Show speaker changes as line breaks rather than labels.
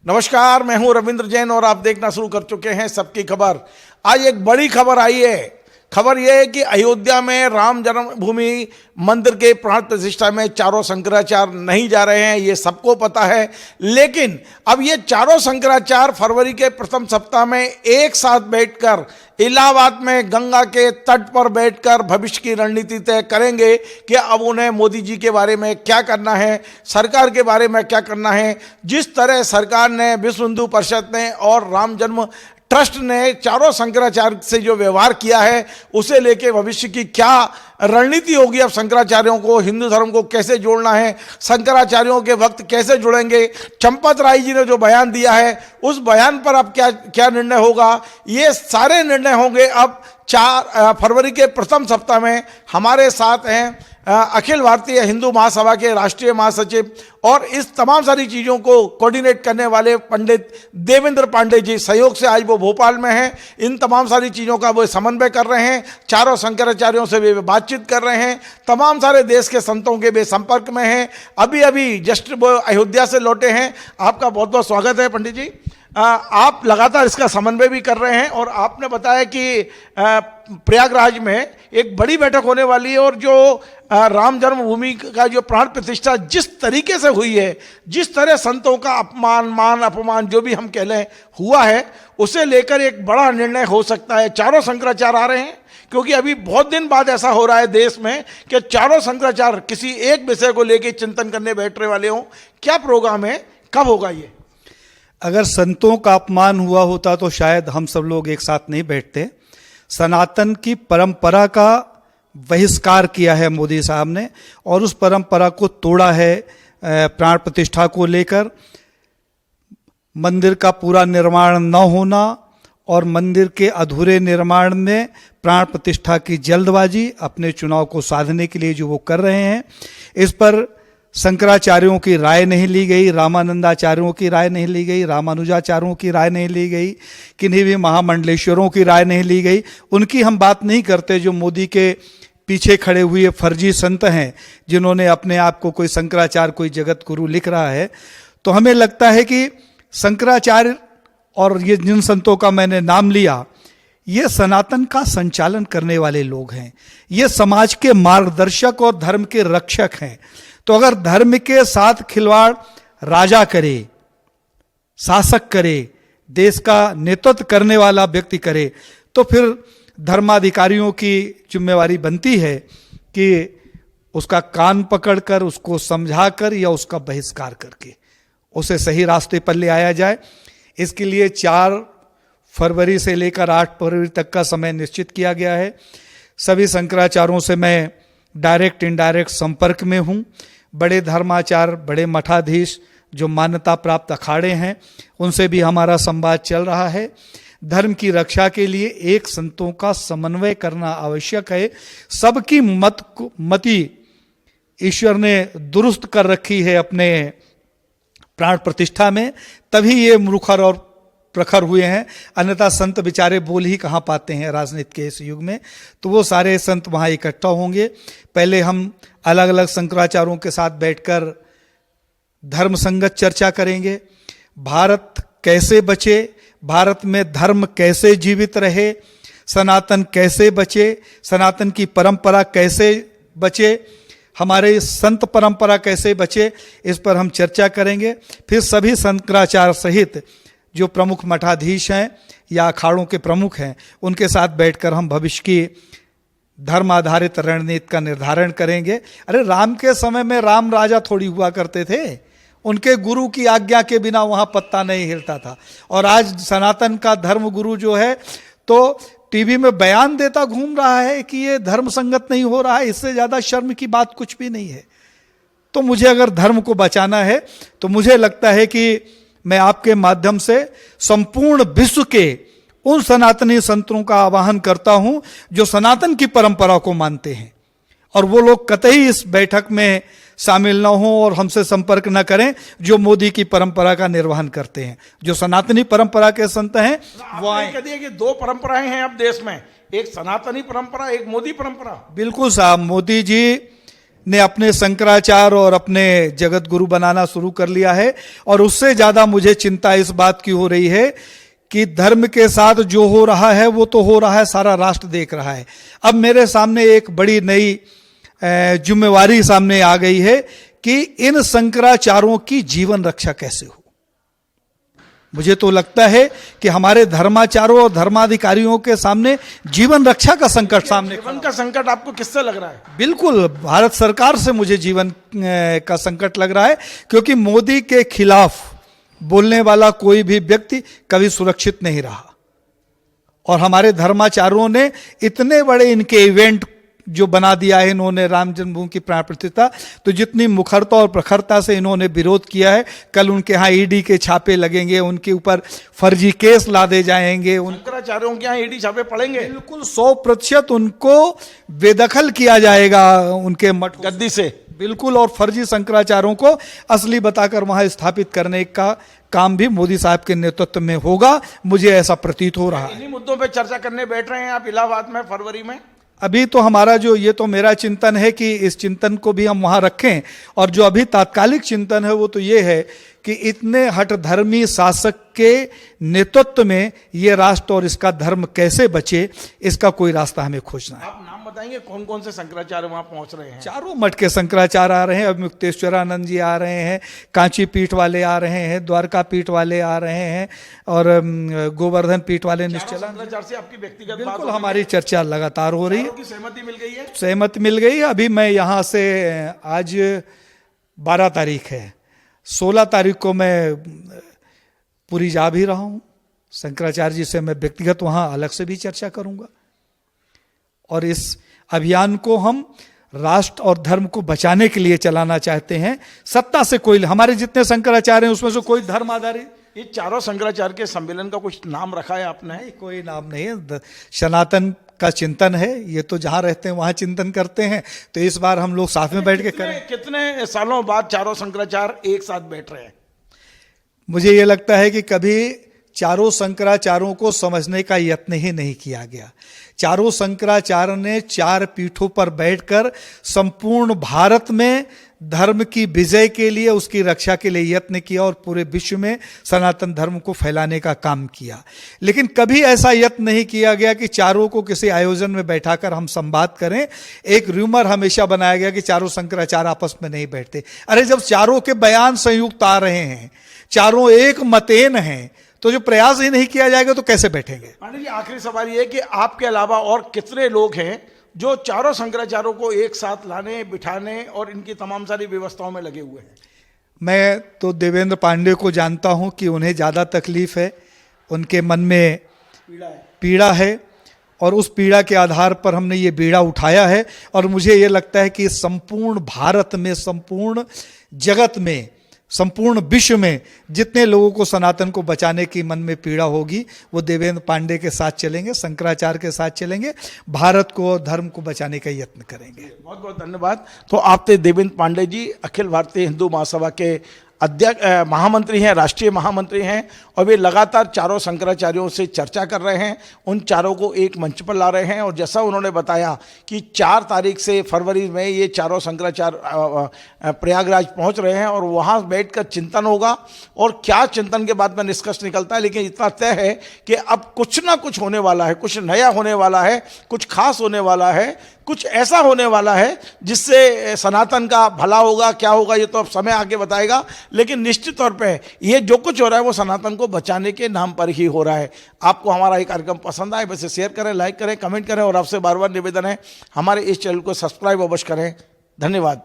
नमस्कार, मैं हूं रविंद्र जैन और आप देखना शुरू कर चुके हैं सबकी खबर। आज एक बड़ी खबर आई है। खबर यह है कि अयोध्या में राम जन्मभूमि मंदिर के प्राण प्रतिष्ठा में चारों शंकराचार्य नहीं जा रहे हैं, ये सबको पता है। लेकिन अब ये चारों शंकराचार्य फरवरी के प्रथम सप्ताह में एक साथ बैठकर इलाहाबाद में गंगा के तट पर बैठकर भविष्य की रणनीति तय करेंगे कि अब उन्हें मोदी जी के बारे में क्या करना है, सरकार के बारे में क्या करना है। जिस तरह सरकार ने, विश्व हिंदू परिषद ने और राम जन्म ट्रस्ट ने चारों शंकराचार्य से जो व्यवहार किया है, उसे लेके भविष्य की क्या रणनीति होगी। अब शंकराचार्यों को हिंदू धर्म को कैसे जोड़ना है, शंकराचार्यों के वक्त कैसे जुड़ेंगे, चंपत राय जी ने जो बयान दिया है उस बयान पर अब क्या क्या निर्णय होगा, ये सारे निर्णय होंगे अब 4 फरवरी के प्रथम सप्ताह में। हमारे साथ हैं अखिल भारतीय हिंदू महासभा के राष्ट्रीय महासचिव और इस तमाम सारी चीज़ों को कोऑर्डिनेट करने वाले पंडित देवेंद्र पांडे जी। सहयोग से आज वो भोपाल में हैं, इन तमाम सारी चीज़ों का वो समन्वय कर रहे हैं। चारों शंकराचार्यों से वे बातचीत कर रहे हैं, तमाम सारे देश के संतों के वे संपर्क में हैं। अभी अभी जस्ट वो अयोध्या से लौटे हैं। आपका बहुत बहुत स्वागत है पंडित जी। आप लगातार इसका समन्वय भी कर रहे हैं और आपने बताया कि प्रयागराज में एक बड़ी बैठक होने वाली है और जो राम जन्मभूमि का जो प्राण प्रतिष्ठा जिस तरीके से हुई है, जिस तरह संतों का अपमान, मान अपमान जो भी हम कह लें हुआ है, उसे लेकर एक बड़ा निर्णय हो सकता है। चारों शंकराचार्य आ रहे हैं क्योंकि अभी बहुत दिन बाद ऐसा हो रहा है देश में कि चारों शंकराचार्य किसी एक विषय को लेकर चिंतन करने बैठने वाले हों। क्या प्रोग्राम है, कब होगा ये?
अगर संतों का अपमान हुआ होता तो शायद हम सब लोग एक साथ नहीं बैठते। सनातन की परंपरा का बहिष्कार किया है मोदी साहब ने और उस परंपरा को तोड़ा है। प्राण प्रतिष्ठा को लेकर मंदिर का पूरा निर्माण न होना और मंदिर के अधूरे निर्माण में प्राण प्रतिष्ठा की जल्दबाजी, अपने चुनाव को साधने के लिए जो वो कर रहे हैं, इस पर शंकराचार्यों की राय नहीं ली गई, रामानंदाचार्यों की राय नहीं ली गई, रामानुजाचार्यों की राय नहीं ली गई, किन्हीं भी महामंडलेश्वरों की राय नहीं ली गई। उनकी हम बात नहीं करते जो मोदी के पीछे खड़े हुए फर्जी संत हैं, जिन्होंने अपने आप को कोई शंकराचार्य, कोई जगत गुरु लिख रहा है। तो हमें लगता है कि शंकराचार्य और ये जिन संतों का मैंने नाम लिया, ये सनातन का संचालन करने वाले लोग हैं। ये समाज के मार्गदर्शक और धर्म के रक्षक हैं। तो अगर धर्म के साथ खिलवाड़ राजा करे, शासक करे, देश का नेतृत्व करने वाला व्यक्ति करे, तो फिर धर्माधिकारियों की जिम्मेवारी बनती है कि उसका कान पकड़कर, उसको समझाकर या उसका बहिष्कार करके उसे सही रास्ते पर ले आया जाए। इसके लिए 4 फरवरी से लेकर 8 फरवरी तक का समय निश्चित किया गया है। सभी शंकराचार्यों से मैं डायरेक्ट इनडायरेक्ट संपर्क में हूँ। बड़े धर्माचार्य, बड़े मठाधीश जो मान्यता प्राप्त अखाड़े हैं, उनसे भी हमारा संवाद चल रहा है। धर्म की रक्षा के लिए एक संतों का समन्वय करना आवश्यक है। सबकी मति ईश्वर ने दुरुस्त कर रखी है अपने प्राण प्रतिष्ठा में, तभी ये मुखर और प्रखर हुए हैं। अन्यथा संत बेचारे बोल ही कहाँ पाते हैं राजनीति के इस युग में। तो वो सारे संत वहाँ इकट्ठा होंगे। पहले हम अलग अलग शंकराचार्यों के साथ बैठकर धर्म संगत चर्चा करेंगे। भारत कैसे बचे, भारत में धर्म कैसे जीवित रहे, सनातन कैसे बचे, सनातन की परंपरा कैसे बचे, हमारे संत परंपरा कैसे बचे, इस पर हम चर्चा करेंगे। फिर सभी शंकराचार्य सहित जो प्रमुख मठाधीश हैं या अखाड़ों के प्रमुख हैं, उनके साथ बैठकर हम भविष्य की धर्म आधारित रणनीति का निर्धारण करेंगे। अरे राम के समय में राम राजा थोड़ी हुआ करते थे, उनके गुरु की आज्ञा के बिना वहां पत्ता नहीं हिलता था। और आज सनातन का धर्म गुरु जो है तो टीवी में बयान देता घूम रहा है कि ये धर्म संगत नहीं हो रहा है। इससे ज्यादा शर्म की बात कुछ भी नहीं है। तो मुझे अगर धर्म को बचाना है तो मुझे लगता है कि मैं आपके माध्यम से संपूर्ण विश्व के उन सनातनी संतों का आह्वान करता हूं जो सनातन की परंपरा को मानते हैं, और वो लोग कतई इस बैठक में शामिल न हों और हमसे संपर्क न करें जो मोदी की परंपरा का निर्वहन करते हैं। जो सनातनी परंपरा के संत हैं वो आए।
कह दिया कि 2 परंपराएं हैं अब देश में, एक सनातनी परंपरा, एक मोदी परंपरा।
बिल्कुल साहब, मोदी जी ने अपने शंकराचार्य और अपने जगत गुरु बनाना शुरू कर लिया है। और उससे ज्यादा मुझे चिंता इस बात की हो रही है कि धर्म के साथ जो हो रहा है वो तो हो रहा है, सारा राष्ट्र देख रहा है। अब मेरे सामने एक बड़ी नई जिम्मेवारी सामने आ गई है कि इन शंकराचार्यों की जीवन रक्षा कैसे हो। मुझे तो लगता है कि हमारे धर्माचार्यों और धर्माधिकारियों के सामने जीवन रक्षा का संकट सामने
जीवन का संकट आपको किससे लग रहा है?
बिल्कुल भारत सरकार से मुझे जीवन का संकट लग रहा है, क्योंकि मोदी के खिलाफ बोलने वाला कोई भी व्यक्ति कभी सुरक्षित नहीं रहा। और हमारे धर्माचार्यों ने इतने बड़े इनके इवेंट जो बना दिया है इन्होंने, राम जन्मभूमि की प्राण प्रतिष्ठा, तो जितनी मुखरता और प्रखरता से इन्होंने विरोध किया है, कल उनके यहाँ ईडी के छापे लगेंगे, उनके ऊपर फर्जी केस लादे जाएंगे।
शंकराचार्यों के यहाँ ईडी छापे पड़ेंगे,
बिल्कुल 100% उनको बेदखल किया जाएगा उनके मठ
गद्दी से,
बिल्कुल। और फर्जी शंकराचार्यों को असली बताकर वहां स्थापित करने का काम भी मोदी साहब के नेतृत्व में होगा, मुझे ऐसा प्रतीत हो रहा है।
इन्हीं मुद्दों पे चर्चा करने बैठ रहे हैं आप इलाहाबाद में फरवरी में?
अभी तो हमारा जो ये तो मेरा चिंतन है कि इस चिंतन को भी हम वहां रखें, और जो अभी तात्कालिक चिंतन है वो तो ये है कि इतने हठधर्मी शासक के नेतृत्व में ये राष्ट्र और इसका धर्म कैसे बचे, इसका कोई रास्ता हमें खोजना है।
आप नाम बताएंगे कौन कौन से शंकराचार्य वहां पहुंच रहे हैं?
चारों मठ के शंकराचार्य आ रहे हैं, अब मुक्तेश्वरानंद जी आ रहे हैं, कांची पीठ वाले आ रहे हैं, द्वारका पीठ वाले आ रहे हैं, और गोवर्धन पीठ वाले निश्चला।
शंकराचार्य से आपकी व्यक्तिगत बात
बिल्कुल हमारी चर्चा लगातार हो रही है,
की सहमति मिल गई है?
सहमति मिल गई है। अभी मैं यहाँ से आज 12 तारीख है, 16 तारीख को मैं पूरी जा भी रहा हूँ। शंकराचार्य जी से मैं व्यक्तिगत वहाँ अलग से भी चर्चा करूँगा, और इस अभियान को हम राष्ट्र और धर्म को बचाने के लिए चलाना चाहते हैं। सत्ता से कोई, हमारे जितने शंकराचार्य हैं उसमें से कोई धर्म आधारित,
ये चारों शंकराचार्य के सम्मेलन का कुछ नाम रखा है आपने?
नहीं, कोई नाम नहीं है। सनातन का चिंतन है, ये तो जहां रहते हैं वहां चिंतन करते हैं, तो इस बार हम लोग साथ में बैठ के करें।
कितने सालों बाद चारों शंकराचार्य एक साथ बैठ रहे हैं?
मुझे ये लगता है कि कभी चारों शंकराचार्यों को समझने का यत्न ही नहीं किया गया। चारों शंकराचार्य ने 4 पीठों पर बैठकर संपूर्ण भारत में धर्म की विजय के लिए, उसकी रक्षा के लिए यत्न किया, और पूरे विश्व में सनातन धर्म को फैलाने का काम किया। लेकिन कभी ऐसा यत्न नहीं किया गया कि चारों को किसी आयोजन में बैठाकर हम संवाद करें। एक रूमर हमेशा बनाया गया कि चारों शंकराचार्य आपस में नहीं बैठते। अरे जब चारों के बयान संयुक्त आ रहे हैं, चारों एक मतेन हैं, तो जो प्रयास ही नहीं किया जाएगा तो कैसे बैठेंगे?
पांडे जी, आखिरी सवाल ये कि आपके अलावा और कितने लोग हैं जो चारों शंकराचार्यों को एक साथ लाने, बिठाने और इनकी तमाम सारी व्यवस्थाओं में लगे हुए हैं?
मैं तो देवेंद्र पांडे को जानता हूं कि उन्हें ज़्यादा तकलीफ है, उनके मन में पीड़ा है, और उस पीड़ा के आधार पर हमने ये बीड़ा उठाया है। और मुझे ये लगता है कि संपूर्ण भारत में, संपूर्ण जगत में, संपूर्ण विश्व में जितने लोगों को सनातन को बचाने की मन में पीड़ा होगी, वो देवेंद्र पांडे के साथ चलेंगे, शंकराचार्य के साथ चलेंगे, भारत को और धर्म को बचाने का यत्न करेंगे।
बहुत बहुत धन्यवाद। तो आप थे देवेंद्र पांडे जी, अखिल भारतीय हिंदू महासभा के अध्यक्ष, महामंत्री हैं, राष्ट्रीय महामंत्री हैं, और वे लगातार चारों शंकराचार्यों से चर्चा कर रहे हैं, उन चारों को एक मंच पर ला रहे हैं। और जैसा उन्होंने बताया कि 4 तारीख से फरवरी में ये चारों शंकराचार्य प्रयागराज पहुंच रहे हैं, और वहां बैठकर चिंतन होगा, और क्या चिंतन के बाद में निष्कर्ष निकलता है, लेकिन इतना तय है कि अब कुछ ना कुछ होने वाला है, कुछ नया होने वाला है, कुछ खास होने वाला है, कुछ ऐसा होने वाला है जिससे सनातन का भला होगा। क्या होगा ये तो अब समय आगे बताएगा, लेकिन निश्चित तौर पे ये जो कुछ हो रहा है वो सनातन को बचाने के नाम पर ही हो रहा है। आपको हमारा ये कार्यक्रम पसंद आए वैसे शेयर करें, लाइक करें, कमेंट करें, और आपसे बार बार निवेदन है हमारे इस चैनल को सब्सक्राइब अवश्य करें। धन्यवाद।